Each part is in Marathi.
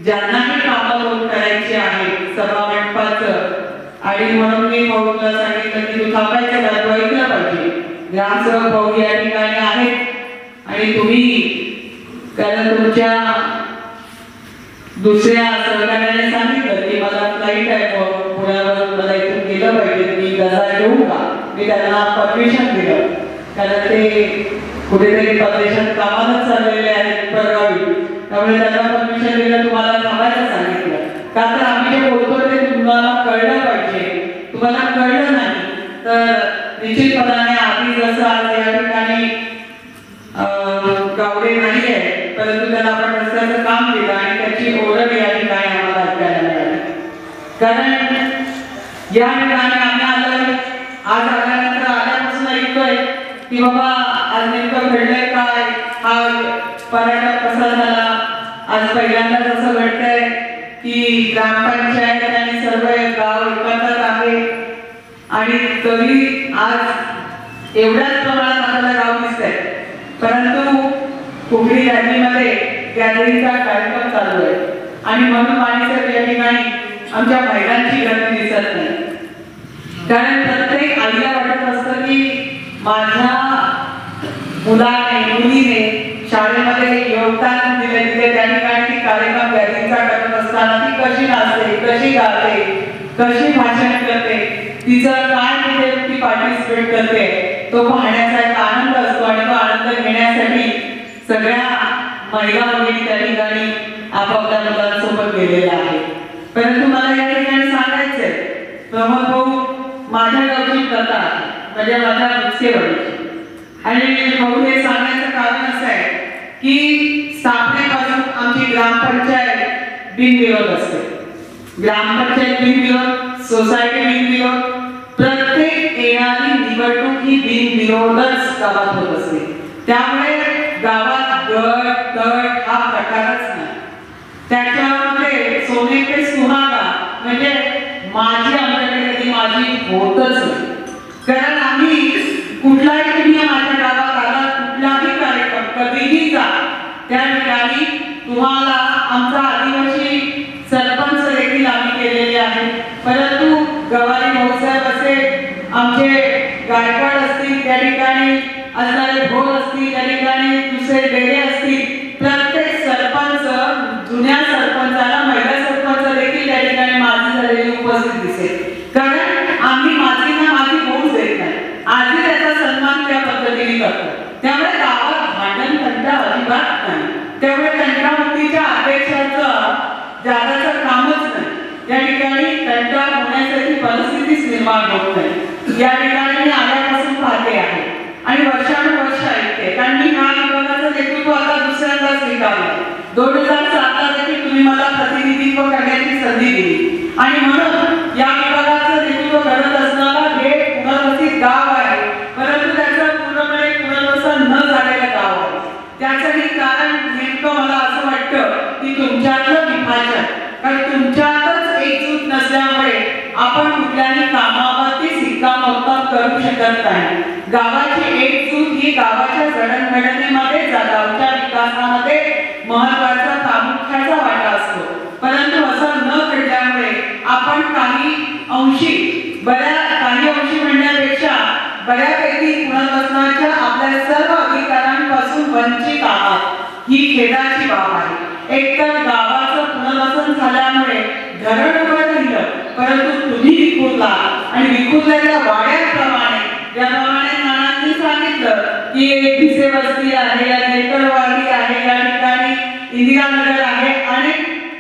ज्यांनाही कामं करायची आहे सभा मंडपाचं, आणि म्हणून मी भाऊला सांगितलं की तू थांबायचं का, तू ऐकलं पाहिजे. ग्रामसेवक भाऊ या ठिकाणी आहेत आणि तुम्ही कारण तुमच्या दुसऱ्या सहकार्याने सांगितलं की मला फ्लाईट आहे पुण्यावर, मला इथून गेलं पाहिजे, मी गजा घेऊ का. मी त्यांना परमिशन दिलं कारण ते कुठेतरी परदेशात कामालाच चाललेले आहेत परगावी, त्यामुळे त्यांना परमिशन दिलं, तुम्हाला थांबायला सांगितलं. का तर आम्ही जे बोलतो ते तुम्हाला कळलं पाहिजे. तुम्हाला कळलं नाही तर निश्चितपणाने आधी जसं आज या ठिकाणी गावडे नाही आहे, परंतु त्याला आपण रस्त्याचं काम दिलं आणि त्याची ओळख या ठिकाणी आम्हाला ऐकायला मिळाली. कारण या ठिकाणी आम्ही आलोय, आज आल्यानंतर आल्यापासून ऐकतोय की बाबा आज नेमकं घडलंय काय, हा पराठा कसा झाला. आज पहिल्यांदाच असं घडतंय की ग्रामपंचायत आणि सर्व गाव एकत्र आहे आणि तरी आज एवढ्याच प्रमाणात आपल्याला गाव दिसतंय, परंतु कुठली रॅलीमध्ये गॅलरीचा कार्यक्रम चालू आहे आणि म्हणून माणसं या ठिकाणी आमच्या महिलांची गर्दी दिसत नाही. कारण प्रत्येक आईला वाटत असतं की माझ्या मुलाने मुलीने शाळेमध्ये योगदान दिले, त्या ठिकाणी ती कार्यक्रम गॅलरीचा करत असताना ती कशी नाचते, कशी गाते, कशी भाषण करते, तिचं काय तिथे ती पार्टिसिपेट करते, तो पाहण्याचा एक आनंद असतो आणि तो आनंद घेण्यासाठी सगळ्या महिला भगिनी त्या ठिकाणी आपापल्या मुलांसोबत गेलेल्या आहेत. परंतु मला या ठिकाणी सांगायचंय, प्रमोद भाऊ माझ्या गावची कथा म्हणजे माझ्या मुख्यवडीची, आणि भाऊ हे सांगण्याचं कारण असं आहे की स्थापनेपासून आमची ग्रामपंचायत बिनविरोध असते. ग्रामपंचायत बिनविरोध, सोसायटी बिनविरोध, प्रत्येक येणारी निवडणूक ही बिनविरोधच गावात होत असते. त्यामुळे गावात गट तट हा प्रकारच नाही. त्याच्यामध्ये सोने पे सुहागा म्हणजे माझी आमच्याकडे कधी माझी होतच नाही. कारण आम्ही कुठलाही तुम्ही माझ्या गावात आला, कुठलाही कार्यक्रम कधीही जा, त्या ठिकाणी तुम्हाला आमचा आदिवासी सरपंच देखील आम्ही केलेले आहे. परंतु गवारी भाऊसाहेब असे आमचे गायकवाड असतील, त्या ठिकाणी असणारे भोर असतील, त्या ठिकाणी दुसरे डेरे असतील, प्रत्येक सरपंच जुन्या सरपंचाला महिला सरपंच देखील त्या ठिकाणी माझी झालेली उपस्थित दिसेल. कारण आम्ही माझीना माझी होऊच देत नाही, आधी त्याचा सन्मान त्या पद्धतीने करतो. त्यामुळे गावात भांडण तंटा अजिबात नाही. त्यामुळे तंटामुक्तीच्या अपेक्षाचं जागाचं कामच नाही. त्या ठिकाणी तंटा होण्यासाठी परिस्थितीच निर्माण होत नाही. या ठिकाणी मी आल्यापासून पाहते आहे आणि वर्षानुवर्ष ऐकते. कारण मी ह्या विभागाचं नेतृत्व आता दुसऱ्यांदाच स्वीकारलं. 2007 देखील तुम्ही मला प्रतिनिधित्व करण्याची संधी दिली आणि म्हणून या विभागाचं नेतृत्व करत असताना हे पुनर्वसित गाव आहे, परंतु त्याचं पूर्णपणे पुनर्वसन न झालेलं गाव आहे. त्यासाठी कारण नेमकं मला असं वाटतं की तुमच्यातलं विभाजन, कारण तुमच्यातच एकजूट नसल्यामुळे आपण कुठल्याही कामावरती शिक्कामोर्तब करू शकत नाही. गावाची एकजूट ही गावाच्या जडणघडणीमध्ये गावच्या विकासामध्ये महत्वाचा प्रामुख्याचा वाटा असतो. परंतु असं न घडल्यामुळे आपण काही अंशी म्हणण्यापेक्षा बऱ्यापैकी पुनर्वसनाच्या आपल्या सर्व अधिकारांपासून वंचित आहात ही खेदाची बाब आहे. एकतर गावाचं पुनर्वसन झाल्यामुळे धरण उभं राहिलं, परंतु तुम्ही विखुरला आणि विखुरलेल्या वाड्याप्रमाणे ज्याप्रमाणे नानांनी सांगितलं की एक भिसे वस्ती आहे, नेकळवाडी आहे, या ठिकाणी इंदिरानगर आहे आणि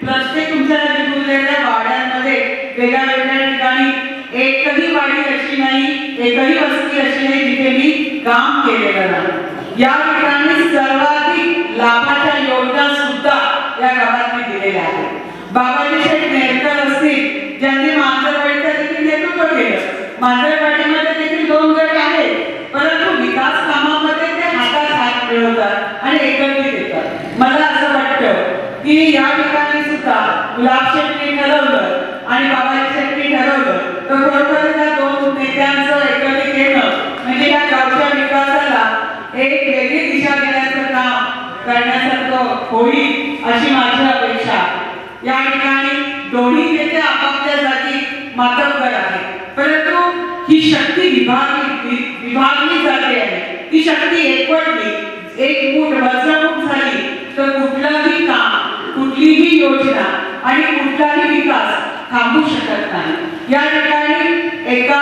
प्रत्येक तुमच्या विखुरलेल्या वाड्यांमध्ये वेगळ्या वेगळ्या ठिकाणी एकही वाडी अशी नाही, एकही वस्ती अशी नाही जिथे मी काम केलेलं नाही. या ठिकाणी सर्वाधिक लाभाच्या योजना सुद्धा या गावात मी दिलेल्या आहेत. बाबाजी शेठ नेरकर असतील ज्यांनी मांजरवाडीचं देखील नेतृत्व केलं. मांजरवाडीमध्ये देखील 2 गट आहेत, परंतु विकास कामामध्ये ते हातात हात मिळवतात आणि एकत्रित येतात. मला असं वाटतं की या ठिकाणी सुद्धा गुलाब शेट्टी ठरवलं आणि बाबाजी शेट्टी ठरवलं तर खरोखर त्या 2 नेत्यांचं एकत्रित येणं म्हणजे या गावच्या विकासाला एक वेगळी दिशा देण्याचं काम करण्यासारखं होईल अशी माझी अपेक्षा. या ठिकाणी दोन्ही नेते आपापल्या जागी मातब्बर आहे, परंतु ही शक्ती विभागली जाते आहे. ती शक्ती एकवटली, एक मूठ वज्रमूठ झाली तर कुठलंही काम, कुठलीही योजना आणि कुठलाही विकास थांबू शकत नाही. या ठिकाणी एका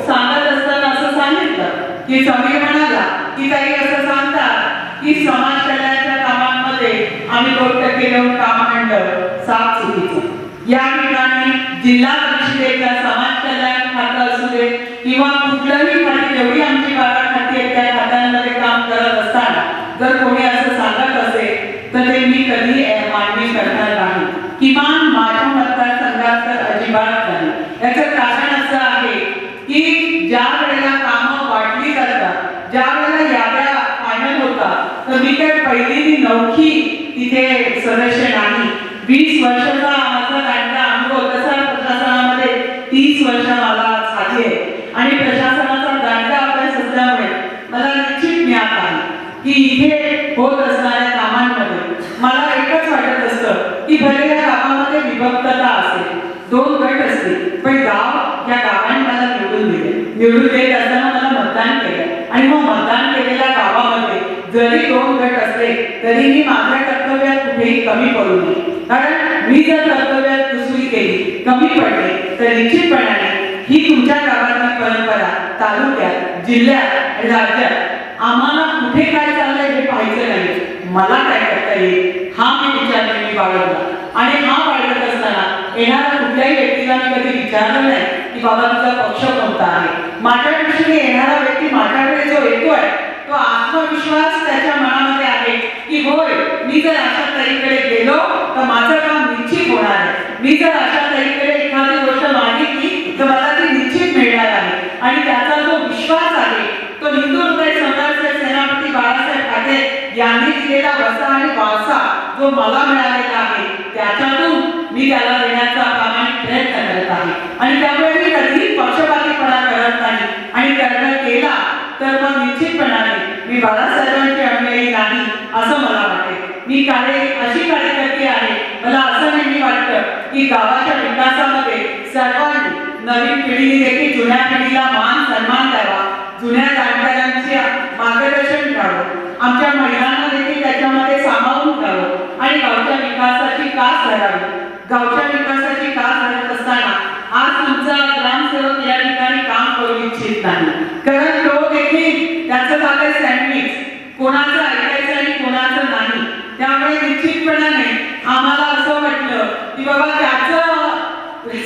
सांगत असताना असं सांगितलं की समीर म्हणाला की ताई असं सांगतात की समाज कल्याणाच्या कामांमध्ये आम्ही 2% देऊन काम आणलं, साफ चुकीचं. या ठिकाणी जिल्हा परिषदेच्या समाज कल्याण खातं असू दे किंवा कुठलंही खाती, जेवढी आमची 12 खाती आहेत त्या खात्यांमध्ये काम करत असताना जर कोणी असं सांगत असेल तर ते मी कधी मान्य करणार नाही, किमान माझ्या मतदारसंघात तर अजिबात नाही. याचं कारण असं आहे की ज्या वेळेला कामं वाटली जातात, ज्या वेळेला याद्या फायनल होतात, तर मी काय पहिली नौखी तिथे सदस्य नाही. 20 वर्षाचा माझा दांडा अनुभव, तसा प्रशासनामध्ये 30 वर्ष मला झाली आहे आणि प्रशासनाचा दांडा अभ्यास असल्यामुळे मला निश्चित ज्ञात आहे की इथे होत असणाऱ्या कामांमध्ये मला एकच वाटत असतं की भले या गावामध्ये विभक्तता असेल, 2 गट असतील, पण गाव या गावाने मला निवडून दिले. निवडून देत असताना मला मतदान केलं आणि मग मतदान केलेल्या गावामध्ये जरी 2 गट असले तरी मी माझ्या कर्तव्यात कुठेही कमी पडू नये. कारण मी जर कर्तव्यात कुसुरी केली, कमी पडले तर निश्चितपणाने ही तुमच्या गावातली परंपरा तालुक्यात, जिल्ह्यात, राज्यात आम्हाला कुठे काय चाललंय हे पाहायचं नाही, मला काय करता येईल हा मी विचार मी बाळगला. आणि हा बाळगत असताना येणाऱ्या कुठल्याही व्यक्तीला मी कधी विचारलं नाही की बाबा तुझा पक्ष कोणता आहे. माझ्या दृष्टीने येणारा व्यक्ती माझ्याकडे जो येतोय तो आत्मविश्वास त्याच्या मनामध्ये आहे की होय, मी जर अशा ताईकडे गेलो तर माझं काम निश्चित होणार आहे, मी जर अशा ताईकडे एखादी गोष्ट मागितली तर मला ती निश्चित मिळणार आहे. आणि त्याचा जो विश्वास आहे तो हिंदू हृदय सम्राट सेनापती बाळासाहेब ठाकरे यांनी दिलेला वसा आणि वारसा जो मला मिळालेला आहे त्याच्यातून मी त्याला देण्याचा प्रामाणिक प्रयत्न करत आहे. आणि त्यामुळे मी कधीही पक्षपातीपणा करत नाही आणि कर्म केला तर मग निश्चितपणाने मी बाळासाहेबांची अनुयायी नाही असं मला वाटते. मी अशी कार्यकर्ती आहे, मला असं नेहमी वाटतं की गावाच्या विकासामध्ये सर्वांनी, नवीन पिढीने देखील जुन्या पिढीला मान सन्मान द्यावा, जुन्या जाणकारांचे मार्गदर्शन घ्यावं, आमच्या महिलांना देखील त्याच्यामध्ये सामावून घ्यावं आणि गावच्या विकासाची कास धरावी. गावच्या विकासाची कास धरत असताना आज तुमचा ग्रामसेवक या ठिकाणी काम करू इच्छित नाही, कारण तो देखील त्याचं झालंय सँडविच, कोणाचं ऐकायचं आणि कोणाचं नाही. त्यामुळे निश्चितपणाने आम्हाला असं वाटलं की बाबा त्याचं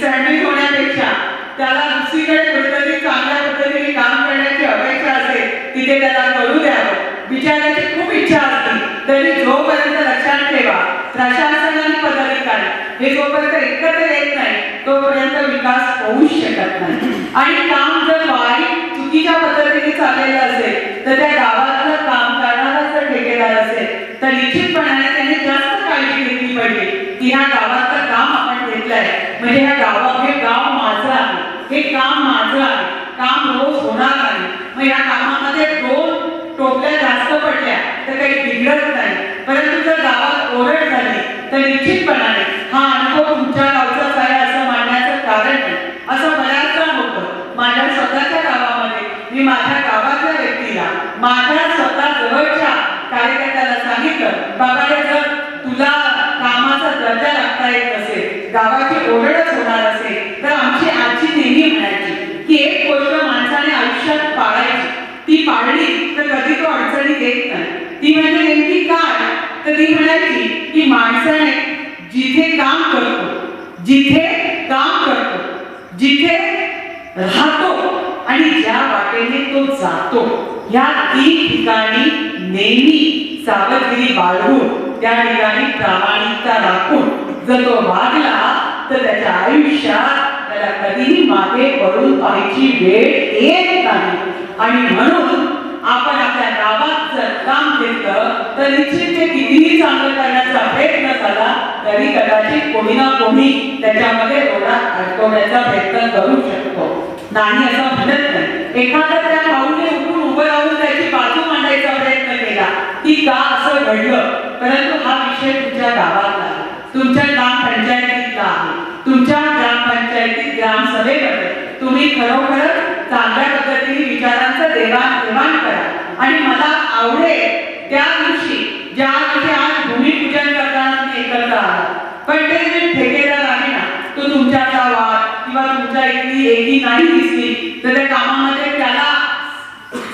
सँडविच होण्यापेक्षा त्याला दुसरीकडे कुठेतरी चांगल्या पद्धतीने काम करण्याची अपेक्षा असेल तिथे त्याला करू द्यावं. विचारायची खूप इच्छा असते तरी जोपर्यंत लक्षात ठेवा प्रशासन आणि पदाधिकारी हे जोपर्यंत एकत्र येत नाही तोपर्यंत विकास होऊच शकत नाही. आणि काम जर वाईट चुकीच्या पद्धतीने चाललेलं असेल तर त्या गावातलं काम करणारा जर ठेकेदार असेल तर निश्चितपणाने त्याने जास्त काळजी घेतली पाहिजे की ह्या गावातलं काम आपण घेतलंय म्हणजे ह्या गावात, हे गाव माझं आहे, हे काम माझं आहे, काम रोज होणार नाही. मग या कामामध्ये 2 टोपल्या जास्त पडल्या तर काही बिघडत नाही, परंतु जर गावात ओरड झाली तर निश्चितपणाने हा अनुभव तुमच्या गावचाच आहे असं मानण्याचं कारण नाही. असं बऱ्याचदा होतं. माझ्या स्वतःच्या गावामध्ये मी माझ्या गावातल्या व्यक्तीला, माझ्या स्वतः जवळच्या कार्यकर्त्याला सांगितलं, बाबा जर तुला कामाचा दर्जा लागता येत नसेल, गावाची ओरडच होणार असेल तर आमची आजी नेहमी म्हणायची की एक गोष्ट माणसाने आयुष्यात पाळायची, ती पाळली तर कधी तो अडचणी देत नाही. ती म्हणजे नेमकी काय, तर ती म्हणायची की माणसाने जिथे काम करतो, जिथे राहतो आणि ज्या वाटेने तो जातो या 3 ठिकाणी नेहमी सावधगिरी बाळगून त्या ठिकाणी प्रामाणिकता राखून जर तो वागला तर त्याच्या आयुष्यात त्याला कधीही मागे वळून पाहायची वेळ येत नाही. आणि म्हणून आपण आपल्या गावात जर काम घेतलं तर निश्चित ते कितीही चांगलं करण्याचा प्रयत्न झाला तरी कदाचित कोणी ना कोणी त्याच्यामध्ये रोडा अडकवण्याचा प्रयत्न करू शकतो, नाही असं म्हणत नाही. एखादा त्या भाऊने उठून उभं राहून त्याची बाजू मांडायचा प्रयत्न केला की का असं घडलं, परंतु हा विषय तुमच्या गावातला, तुमच्या ग्रामपंचायतीतला आहे. तुमच्या ग्रामपंचायतीत ग्रामसभेमध्ये तुम्ही खरोखर चांगल्या पद्धतीने विचारांचं देवाणघेवाण करा. आणि मला आवडेल त्या दिवशी ज्या दिवशी आज भूमिपूजन करताना तुम्ही एकत्र आहात, पण ते जे ठेकेदार आहे ना, तो तुमच्यातला वाद किंवा तुमच्या इथली एकी नाही दिसली तर त्या कामामध्ये त्याला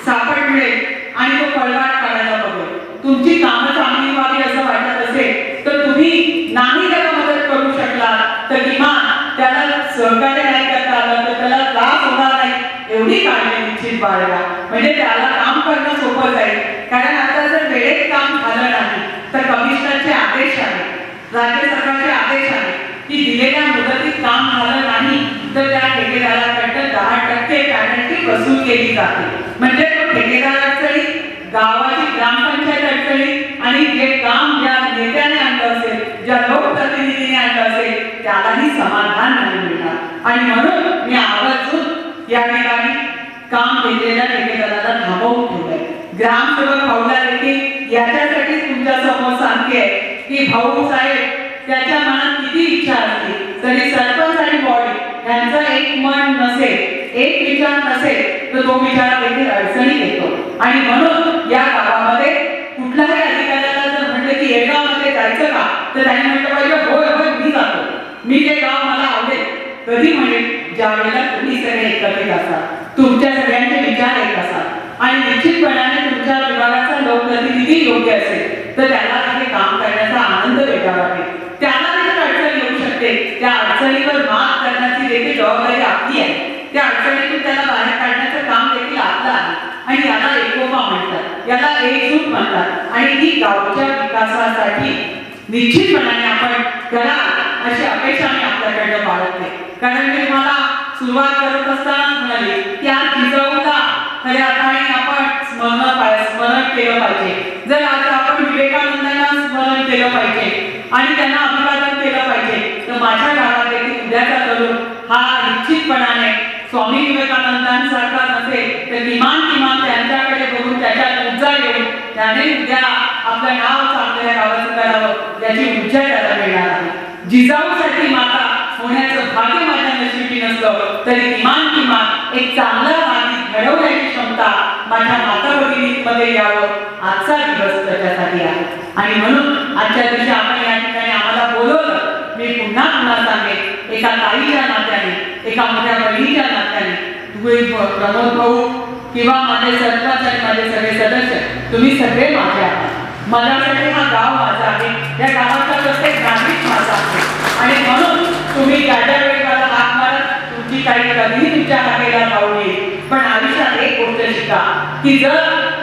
सापड मिळेल आणि तो पळवाट काढायला बघेल. तुमची कामं चांगली व्हावी असं वाटत असेल तर तुम्ही नाही त्याला मदत करू शकला तर किमान त्याला सहकार्य नाही करता आलं तर त्याला त्रास होणार नाही एवढी काळजी निश्चित बाळगा. म्हणजे त्याला काम करणं सोपं जाईल. कारण आता जर वेळेत काम झालं नाही तर कमिशनरचे आदेश आहे, राज्य सरकारचे आदेश आहे की दिलेल्या मुदतीत काम झालं नाही तर त्या ठेकेदाराकडनं 10% पेनल्टी वसूल केली जाते. म्हणजे तो ठेकेदार अडचणी, गावाची ग्रामपंचायत अडचणी आणि जे काम ज्या नेत्याने आणलं असेल, ज्या लोकप्रतिनिधीने आणलं असेल त्यालाही समाधान नाही मिळणार. आणि म्हणून मी आवर्जून या ठिकाणी काम केलेल्या ठेकेदाराला थांबवून ठेवलंय. ग्रामसेवक भाऊला देखील याच्यासाठी तुमच्या समोर सांगते की भाऊ साहेब त्याच्या मनात किती इच्छा असली तरी सरपंच आणि बॉडी यांचं एक मन नसेल, एक विचार नसेल तर तो विचार देखील अडचणी येतो. आणि म्हणून या गावामध्ये कुठल्याही अधिकाऱ्याला जर म्हटलं की येगावमध्ये जायचं का तर त्यांनी म्हटलं पाहिजे होय होय मी जातो, मी ते गाव मला आवडेल. कधी म्हणेल ज्या वेळेला तुम्ही सगळे एकत्रित असाल, तुमच्या सगळ्यांचे विचार एक असतात आणि निश्चितपणाने तुमच्या विभागाचा लोकप्रतिनिधी योग्य असेल तर त्याला तिथे काम करण्याचा आनंद वेगळा वाटेल. त्याला देखील अडचण येऊ शकते, त्या अडचणीवर मात करण्याची देखील जबाबदारी आपली आहे. त्या अडचणीतून त्याला बाहेर काढण्याचं काम देखील आपलं आहे. आणि याला एकोपा म्हणतात, याला एकजूट म्हणतात. आणि ही गावच्या विकासासाठी निश्चितपणाने आपण करा अशी अपेक्षा मी आपल्याकडनं बाळगते. कारण मी मला सुरुवात करत असताना म्हणाले की आज जिजाऊला खऱ्या अर्थाने आपण स्मरण केलं पाहिजे. जर आज आपण विवेकानंदांना स्मरण केलं पाहिजे आणि त्यांना अभिवादन केलं पाहिजे तर माझ्या गावात देखील उद्याचा तरुण हा निश्चितपणाने स्वामी विवेकानंदांसारखा नसेल तर किमान त्यांच्याकडे बघून त्याच्यात ऊर्जा येऊन त्याने उद्या आपलं नाव चांगल्या गावाचं करावं याची ऊर्जा त्याला मिळणार आहे. जिजाऊसाठी माता होण्याचं भाग्य माझ्या नशिबी नसलं तरी किमान एक चांगला नाती घडवण्याची क्षमता माझ्या माता भगिनीमध्ये यावं आजचा दिवस त्याच्यासाठी आहे. आणि म्हणून आजच्या दिवशी आपण या ठिकाणी आम्हाला बोलवलं. मी पुन्हा सांगेन एका ताईच्या नात्याने, एका मोठ्या बहिणीच्या नात्याने तुम्ही प्रमोद भाऊ किंवा माझे सरपंच आणि माझे सगळे सदस्य तुम्ही सगळे माझे आहात. माझ्यासाठी हा गाव माझा आहे, या गावाचा प्रत्येक नागरिक माझा आहे. आणि म्हणून तुम्ही त्याच्या वेळी मला हाक मारत तुमची काही कधीही तुमच्या हाकेला पाहू नये. पण आयुष्यात एक गोष्ट शिका की जर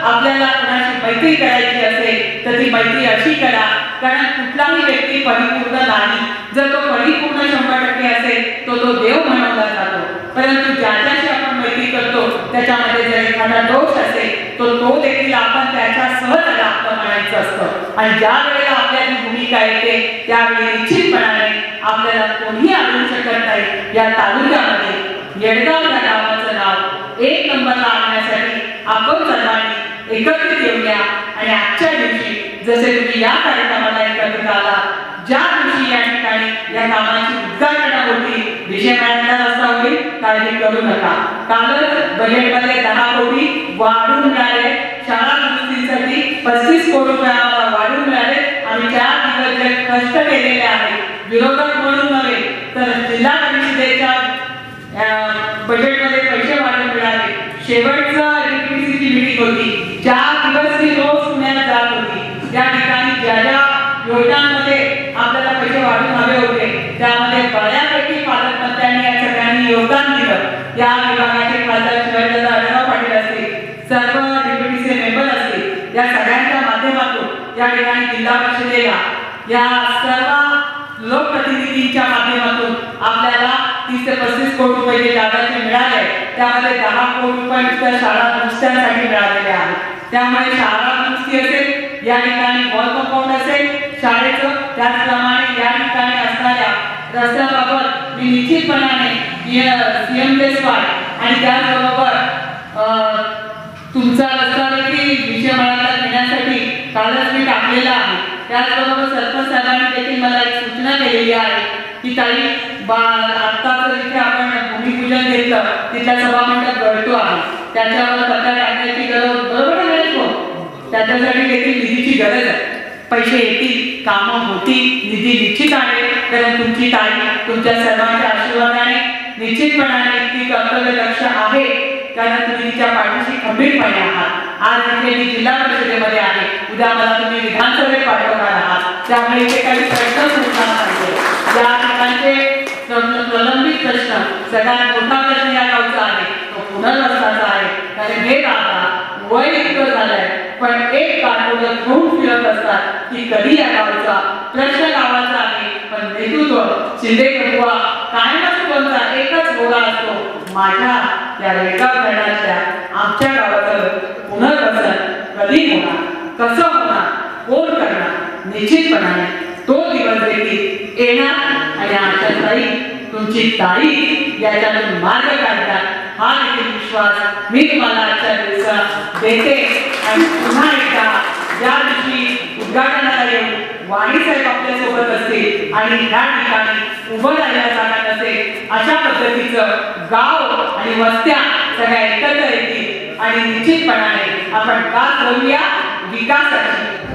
आपल्याला कोणाशी मैत्री करायची असेल तर ती मैत्री अशी करा कारण कुठलाही व्यक्ती परिपूर्ण नाही. जर तो परिपूर्ण 100% असेल तो देव म्हणवला जातो. परंतु ज्याच्याशी आपण मैत्री करतो त्याच्यामध्ये जर एखादा दोष असेल तो देखील आपण त्याच्यासह त्याला आपलं म्हणायचं असतं. आणि ज्या वेळेला आपल्याची भूमिका येते त्यावेळी निश्चितपणाने आपल्याला कोणीही आणू शकत नाही. या तालुक्यामध्ये येडगाव या गावाचं नाव 1 नंबरला आणण्यासाठी आपण सर्वांनी एकत्रित येऊया. आणि आजच्या दिवशी जसे तुम्ही या कार्यक्रमाला एकत्रित आला, ज्या दिवशी या ठिकाणी या कामाची उद्घाटन होती, विषय मिळालेला रस्ता होईल, काळजी करू नका. कालच बजेटमध्ये 10 कोटी वाढून मिळाले. शाळा दुरुस्तीसाठी 35 कोटी रुपये आम्हाला वाढून मिळाले. आम्ही 4 दिवस जे कष्ट केलेले आहेत विरोधक म्हणून नव्हे तर जिल्हा परिषदेच्या बजेटमध्ये पैसे वाढून मिळाले. शेवटचं डीपीसीची मीटिंग होती, 4 दिवस मी रोज पुण्यात जात होती. त्या ठिकाणी ज्या ज्या योजनांमध्ये आपल्याला पैसे वाढून हवे होते त्यामध्ये बऱ्यापैकी पालकमंत्र्यांनी या सगळ्यांनी योगदान दिलं. या विभागाचे खासदार शिवाजीदादा आढळराव पाटील असतील, सर्व डीपीसीचे मेंबर असतील, या सगळ्यांच्या माध्यमातून या ठिकाणी जिल्हा परिषदेला या सर्व लोकप्रतिनिधींच्या माध्यमातून आपल्याला 30 ते 35 कोटी रुपये जे जागाचे मिळाले त्यामध्ये 10 कोटी रुपये नुसत्या शाळा दुरुस्त्यांसाठी मिळालेले आहेत. त्यामुळे शाळा दुरुस्ती असेल, या ठिकाणी वॉल कंपाऊंड असेल शाळेचं, त्याचप्रमाणे या ठिकाणी असणाऱ्या रस्त्याबाबत मी निश्चितपणाने CM+5 आणि त्याचबरोबर तुमचा रस्ता देखील विषय मळाला घेण्यासाठी कालच मी टाकलेला आहे. त्याचबरोबर सरपंच साहेबांनी देखील मला एक सूचना केलेली आहे की ताई आता तर इथे आपण भूमिपूजन घेतलं, तिथला सभामंडप गळतो आहे, त्याच्यावर पत्ता टाकण्याची गरज बरोबर आहे को, त्याच्यासाठी देखील निधीची गरज आहे. पैसे येतील, कामं होतील, निधी निश्चित आहे. कारण तुमची ताई तुमच्या सर्वांच्या आशीर्वादाने निश्चितपणाने ती कर्तव्यदक्ष आहे, कारण तुम्ही तिच्या पाठीशी खंबीरपणे आहात. आज इथे मी जिल्हा परिषदेमध्ये आहे, उद्या मला तुम्ही विधानसभेत पाठवणार आहात, त्यामुळे इथे काही प्रश्न सुटणार नाही. या ठिकाणचे प्रलंबित प्रश्न, सगळ्यात मोठा प्रश्न या गावचा आहे तो पुनर्वसनाचा आहे. कारण हे आता वय इतकं झालंय, पण एक काठोडं घेऊन फिरत असतात की कधी या गावचा प्रश्न गावाचा आहे. पण नेतृत्व शिंदे बंधुआ कायमच कोणता एकच गोळा असतो, माझ्या या रेडगाव धरणाच्या आमच्या गावाचं पुनर्वसन कधी होणार, कसं होणार, कोण करणार, निश्चितपणाने तो दिवस देखील येणार. आणि आमच्या ताई तुमची ताई याच्यातून मार्ग काढतात हा देखील विश्वास मी तुम्हाला आजच्या दिवसात देते. आणि पुन्हा एकदा ज्या दिवशी उद्घाटनाला येऊन वाणीसाहेब आपल्या सोबत असतील आणि ह्या ठिकाणी उभं राहायला जागा नसेल, अशा पद्धतीचं गाव आणि वस्त्या सगळ्या एकत्र येतील आणि निश्चितपणाने आपण का करूया विकासाची.